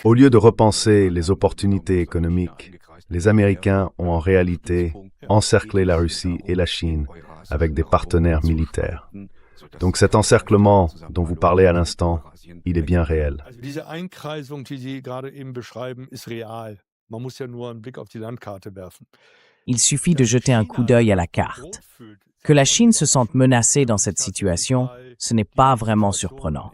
Au lieu de repenser les opportunités économiques, les Américains ont en réalité encerclé la Russie et la Chine avec des partenaires militaires. Donc cet encerclement dont vous parlez à l'instant, il est bien réel. Il suffit de jeter un coup d'œil à la carte. Que la Chine se sente menacée dans cette situation, ce n'est pas vraiment surprenant.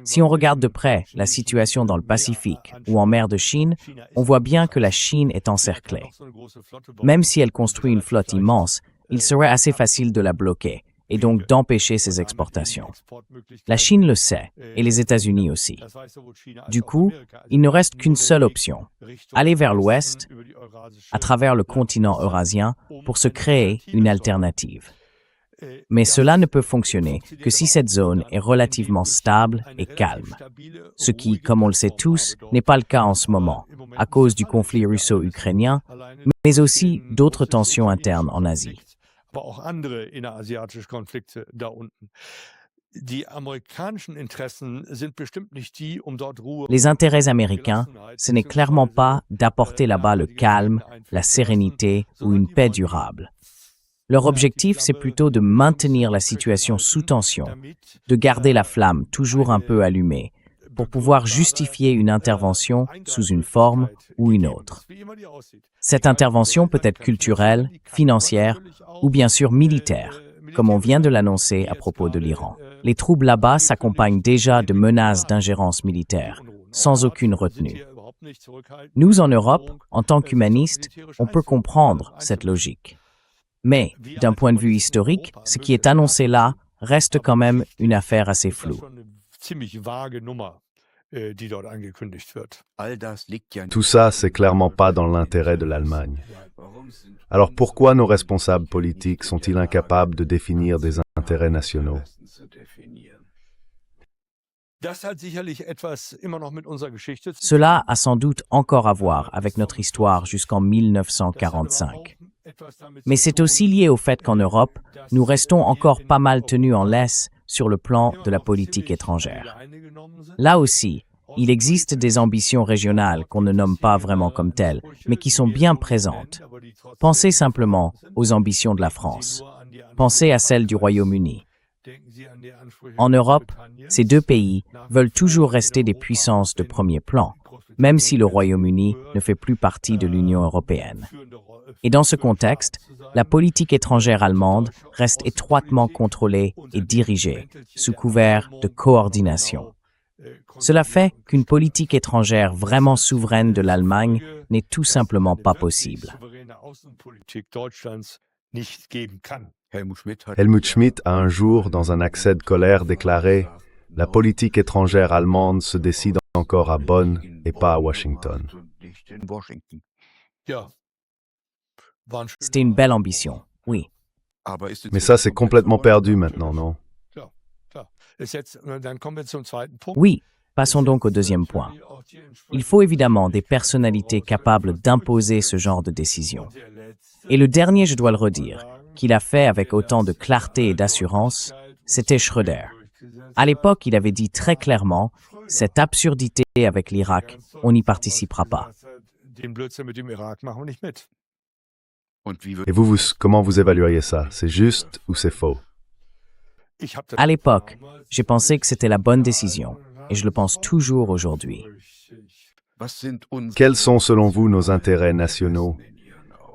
Si on regarde de près la situation dans le Pacifique ou en mer de Chine, on voit bien que la Chine est encerclée. Même si elle construit une flotte immense, il serait assez facile de la bloquer et donc d'empêcher ses exportations. La Chine le sait, et les États-Unis aussi. Du coup, il ne reste qu'une seule option, aller vers l'ouest, à travers le continent eurasien, pour se créer une alternative. Mais cela ne peut fonctionner que si cette zone est relativement stable et calme. Ce qui, comme on le sait tous, n'est pas le cas en ce moment, à cause du conflit russo-ukrainien, mais aussi d'autres tensions internes en Asie. Aber auch andere innerasiatische Konflikte da unten. Die amerikanischen Interessen sind bestimmt nicht die, dort Ruhe. Les intérêts américains, ce n'est clairement pas d'apporter là-bas le calme, la sérénité ou une paix durable. Leur objectif, c'est plutôt de maintenir la situation sous tension, de garder la flamme toujours un peu allumée, pour pouvoir justifier une intervention sous une forme ou une autre. Cette intervention peut être culturelle, financière ou bien sûr militaire, comme on vient de l'annoncer à propos de l'Iran. Les troupes là-bas s'accompagnent déjà de menaces d'ingérence militaire, sans aucune retenue. Nous, en Europe, en tant qu'humanistes, on peut comprendre cette logique. Mais, d'un point de vue historique, ce qui est annoncé là reste quand même une affaire assez floue. Tout ça, c'est clairement pas dans l'intérêt de l'Allemagne. Alors pourquoi nos responsables politiques sont-ils incapables de définir des intérêts nationaux? Cela a sans doute encore à voir avec notre histoire jusqu'en 1945. Mais c'est aussi lié au fait qu'en Europe, nous restons encore pas mal tenus en laisse sur le plan de la politique étrangère. Là aussi, il existe des ambitions régionales qu'on ne nomme pas vraiment comme telles, mais qui sont bien présentes. Pensez simplement aux ambitions de la France. Pensez à celles du Royaume-Uni. En Europe, ces deux pays veulent toujours rester des puissances de premier plan, même si le Royaume-Uni ne fait plus partie de l'Union européenne. Et dans ce contexte, la politique étrangère allemande reste étroitement contrôlée et dirigée, sous couvert de coordination. Cela fait qu'une politique étrangère vraiment souveraine de l'Allemagne n'est tout simplement pas possible. Helmut Schmidt a un jour, dans un accès de colère, déclaré « La politique étrangère allemande se décide encore à Bonn et pas à Washington ». C'était une belle ambition, oui. Mais ça, c'est complètement perdu maintenant, non? Oui, passons donc au deuxième point. Il faut évidemment des personnalités capables d'imposer ce genre de décision. Et le dernier, je dois le redire, qu'il a fait avec autant de clarté et d'assurance, c'était Schröder. À l'époque, il avait dit très clairement, cette absurdité avec l'Irak, on n'y participera pas. Et vous, comment vous évalueriez ça? C'est juste ou c'est faux? À l'époque, j'ai pensé que c'était la bonne décision, et je le pense toujours aujourd'hui. Quels sont selon vous nos intérêts nationaux?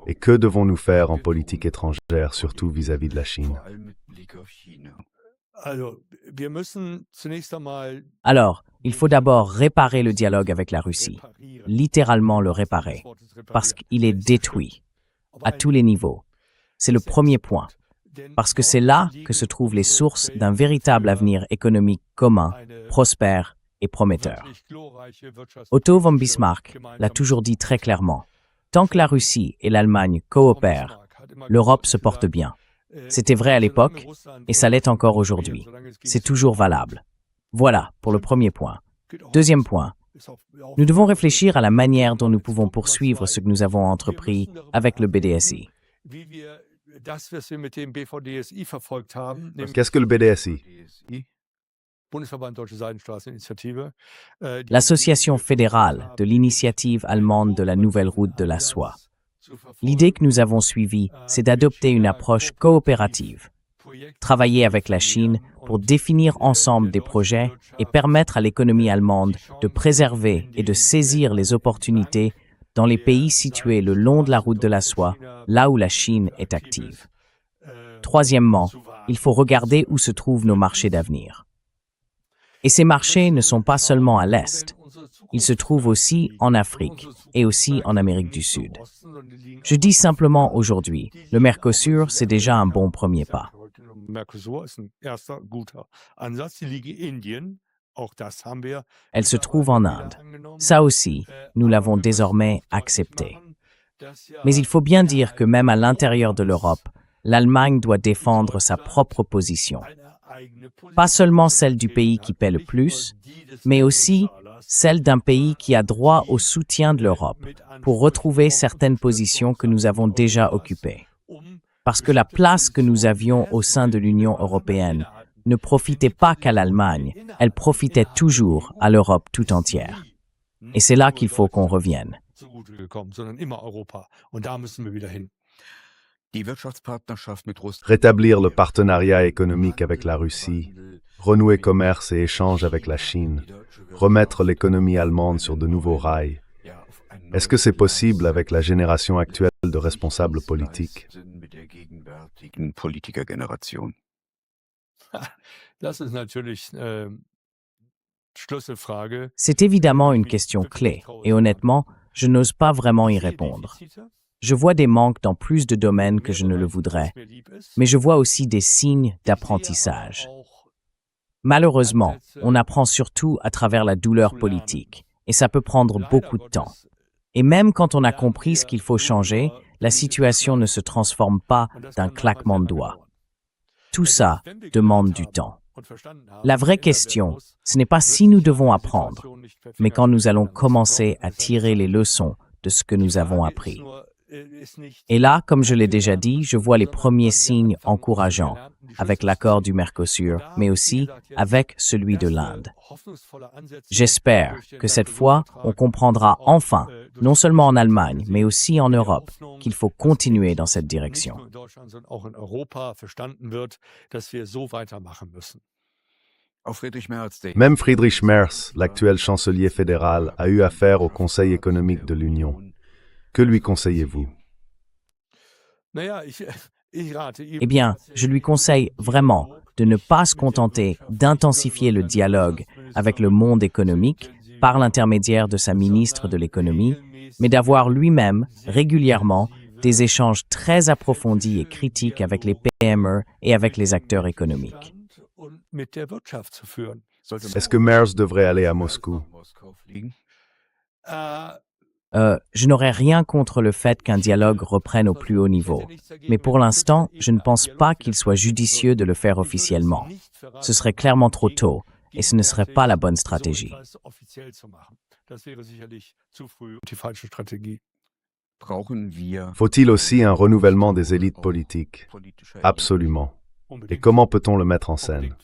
Et que devons-nous faire en politique étrangère, surtout vis-à-vis de la Chine? Alors, il faut d'abord réparer le dialogue avec la Russie, littéralement le réparer, parce qu'il est détruit, à tous les niveaux. C'est le premier point, parce que c'est là que se trouvent les sources d'un véritable avenir économique commun, prospère et prometteur. Otto von Bismarck l'a toujours dit très clairement. Tant que la Russie et l'Allemagne coopèrent, l'Europe se porte bien. C'était vrai à l'époque, et ça l'est encore aujourd'hui. C'est toujours valable. Voilà pour le premier point. Deuxième point, nous devons réfléchir à la manière dont nous pouvons poursuivre ce que nous avons entrepris avec le BDSI. Qu'est-ce que le BDSI? L'Association fédérale de l'initiative allemande de la nouvelle route de la soie. L'idée que nous avons suivie, c'est d'adopter une approche coopérative, travailler avec la Chine pour définir ensemble des projets et permettre à l'économie allemande de préserver et de saisir les opportunités dans les pays situés le long de la route de la soie, là où la Chine est active. Troisièmement, il faut regarder où se trouvent nos marchés d'avenir. Et ces marchés ne sont pas seulement à l'Est, ils se trouvent aussi en Afrique et aussi en Amérique du Sud. Je dis simplement aujourd'hui, le Mercosur, c'est déjà un bon premier pas. Elle se trouve en Inde. Ça aussi, nous l'avons désormais accepté. Mais il faut bien dire que même à l'intérieur de l'Europe, l'Allemagne doit défendre sa propre position. Pas seulement celle du pays qui paie le plus, mais aussi celle d'un pays qui a droit au soutien de l'Europe pour retrouver certaines positions que nous avons déjà occupées. Parce que la place que nous avions au sein de l'Union européenne ne profitait pas qu'à l'Allemagne, elle profitait toujours à l'Europe tout entière. Et c'est là qu'il faut qu'on revienne. Rétablir le partenariat économique avec la Russie, renouer commerce et échanges avec la Chine, remettre l'économie allemande sur de nouveaux rails. Est-ce que c'est possible avec la génération actuelle de responsables politiques? C'est évidemment une question clé, et honnêtement, je n'ose pas vraiment y répondre. Je vois des manques dans plus de domaines que je ne le voudrais, mais je vois aussi des signes d'apprentissage. Malheureusement, on apprend surtout à travers la douleur politique, et ça peut prendre beaucoup de temps. Et même quand on a compris ce qu'il faut changer, la situation ne se transforme pas d'un claquement de doigts. Tout ça demande du temps. La vraie question, ce n'est pas si nous devons apprendre, mais quand nous allons commencer à tirer les leçons de ce que nous avons appris. Et là, comme je l'ai déjà dit, je vois les premiers signes encourageants avec l'accord du Mercosur, mais aussi avec celui de l'Inde. J'espère que cette fois, on comprendra enfin, non seulement en Allemagne, mais aussi en Europe, qu'il faut continuer dans cette direction. Même Friedrich Merz, l'actuel chancelier fédéral, a eu affaire au Conseil économique de l'Union. Que lui conseillez-vous? Eh bien, je lui conseille vraiment de ne pas se contenter d'intensifier le dialogue avec le monde économique par l'intermédiaire de sa ministre de l'économie, mais d'avoir lui-même, régulièrement, des échanges très approfondis et critiques avec les PME et avec les acteurs économiques. Est-ce que Merz devrait aller à Moscou? Je n'aurais rien contre le fait qu'un dialogue reprenne au plus haut niveau. Mais pour l'instant, je ne pense pas qu'il soit judicieux de le faire officiellement. Ce serait clairement trop tôt et ce ne serait pas la bonne stratégie. Faut-il aussi un renouvellement des élites politiques? Absolument. Et comment peut-on le mettre en scène?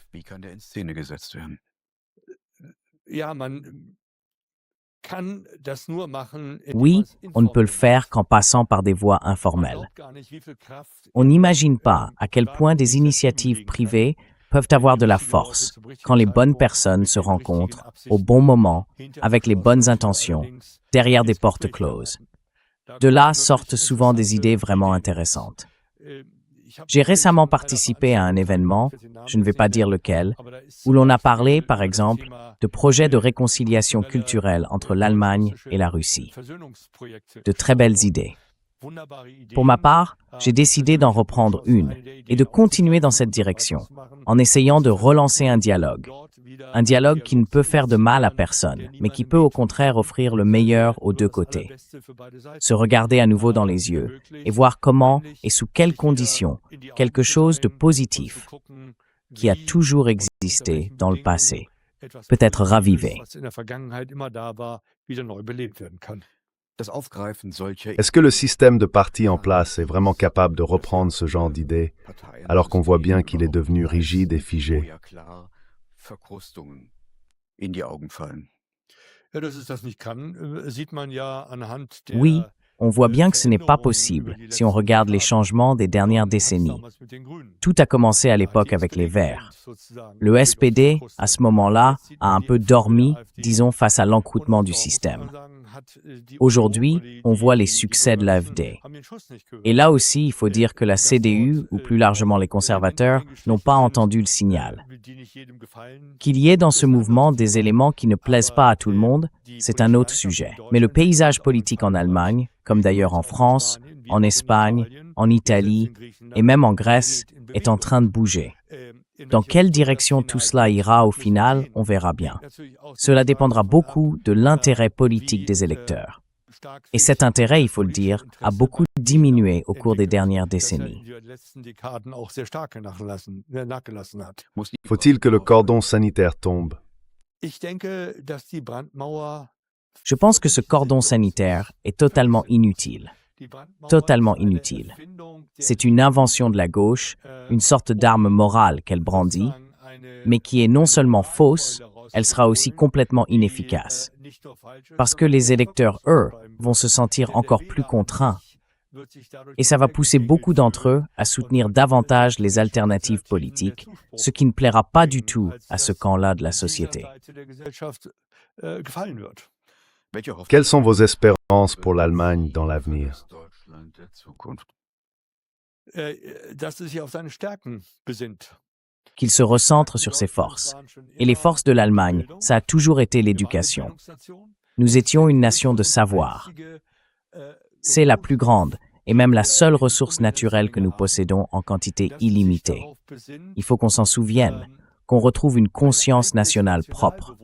Oui, on ne peut le faire qu'en passant par des voies informelles. On n'imagine pas à quel point des initiatives privées peuvent avoir de la force quand les bonnes personnes se rencontrent au bon moment, avec les bonnes intentions, derrière des portes closes. De là sortent souvent des idées vraiment intéressantes. J'ai récemment participé à un événement, je ne vais pas dire lequel, où l'on a parlé, par exemple, de projets de réconciliation culturelle entre l'Allemagne et la Russie. De très belles idées. Pour ma part, j'ai décidé d'en reprendre une et de continuer dans cette direction, en essayant de relancer un dialogue. Un dialogue qui ne peut faire de mal à personne, mais qui peut au contraire offrir le meilleur aux deux côtés. Se regarder à nouveau dans les yeux et voir comment et sous quelles conditions quelque chose de positif qui a toujours existé dans le passé peut être ravivé. Est-ce que le système de partis en place est vraiment capable de reprendre ce genre d'idées, alors qu'on voit bien qu'il est devenu rigide et figé? Oui, on voit bien que ce n'est pas possible si on regarde les changements des dernières décennies. Tout a commencé à l'époque avec les Verts. Le SPD, à ce moment-là, a un peu dormi, disons, face à l'encroûtement du système. Aujourd'hui, on voit les succès de l'AfD. Et là aussi, il faut dire que la CDU, ou plus largement les conservateurs, n'ont pas entendu le signal. Qu'il y ait dans ce mouvement des éléments qui ne plaisent pas à tout le monde, c'est un autre sujet. Mais le paysage politique en Allemagne, comme d'ailleurs en France, en Espagne, en Italie et même en Grèce, est en train de bouger. Dans quelle direction tout cela ira au final, on verra bien. Cela dépendra beaucoup de l'intérêt politique des électeurs. Et cet intérêt, il faut le dire, a beaucoup diminué au cours des dernières décennies. Faut-il que le cordon sanitaire tombe? Je pense que ce cordon sanitaire est totalement inutile. Totalement inutile. C'est une invention de la gauche, une sorte d'arme morale qu'elle brandit, mais qui est non seulement fausse, elle sera aussi complètement inefficace. Parce que les électeurs, eux, vont se sentir encore plus contraints. Et ça va pousser beaucoup d'entre eux à soutenir davantage les alternatives politiques, ce qui ne plaira pas du tout à ce camp-là de la société. Quelles sont vos espérances pour l'Allemagne dans l'avenir? Qu'il se recentre sur ses forces. Et les forces de l'Allemagne, ça a toujours été l'éducation. Nous étions une nation de savoir. C'est la plus grande et même la seule ressource naturelle que nous possédons en quantité illimitée. Il faut qu'on s'en souvienne, qu'on retrouve une conscience nationale propre.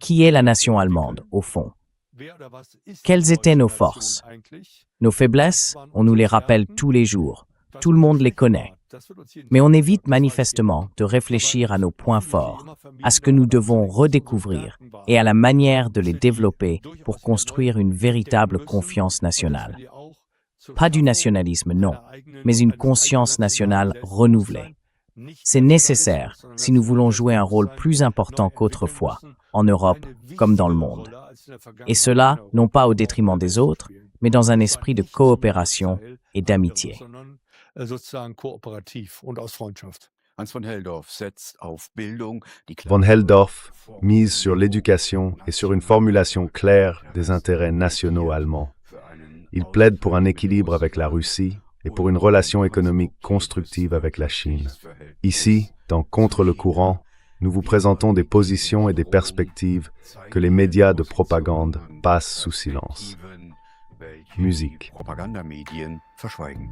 Qui est la nation allemande, au fond? Quelles étaient nos forces? Nos faiblesses, on nous les rappelle tous les jours. Tout le monde les connaît. Mais on évite manifestement de réfléchir à nos points forts, à ce que nous devons redécouvrir et à la manière de les développer pour construire une véritable confiance nationale. Pas du nationalisme, non, mais une conscience nationale renouvelée. C'est nécessaire si nous voulons jouer un rôle plus important qu'autrefois, en Europe comme dans le monde. Et cela, non pas au détriment des autres, mais dans un esprit de coopération et d'amitié. Von Helldorf mise sur l'éducation et sur une formulation claire des intérêts nationaux allemands. Il plaide pour un équilibre avec la Russie et pour une relation économique constructive avec la Chine. Ici, dans Contre le courant, nous vous présentons des positions et des perspectives que les médias de propagande passent sous silence. Musique. Propagandamedien verschweigen.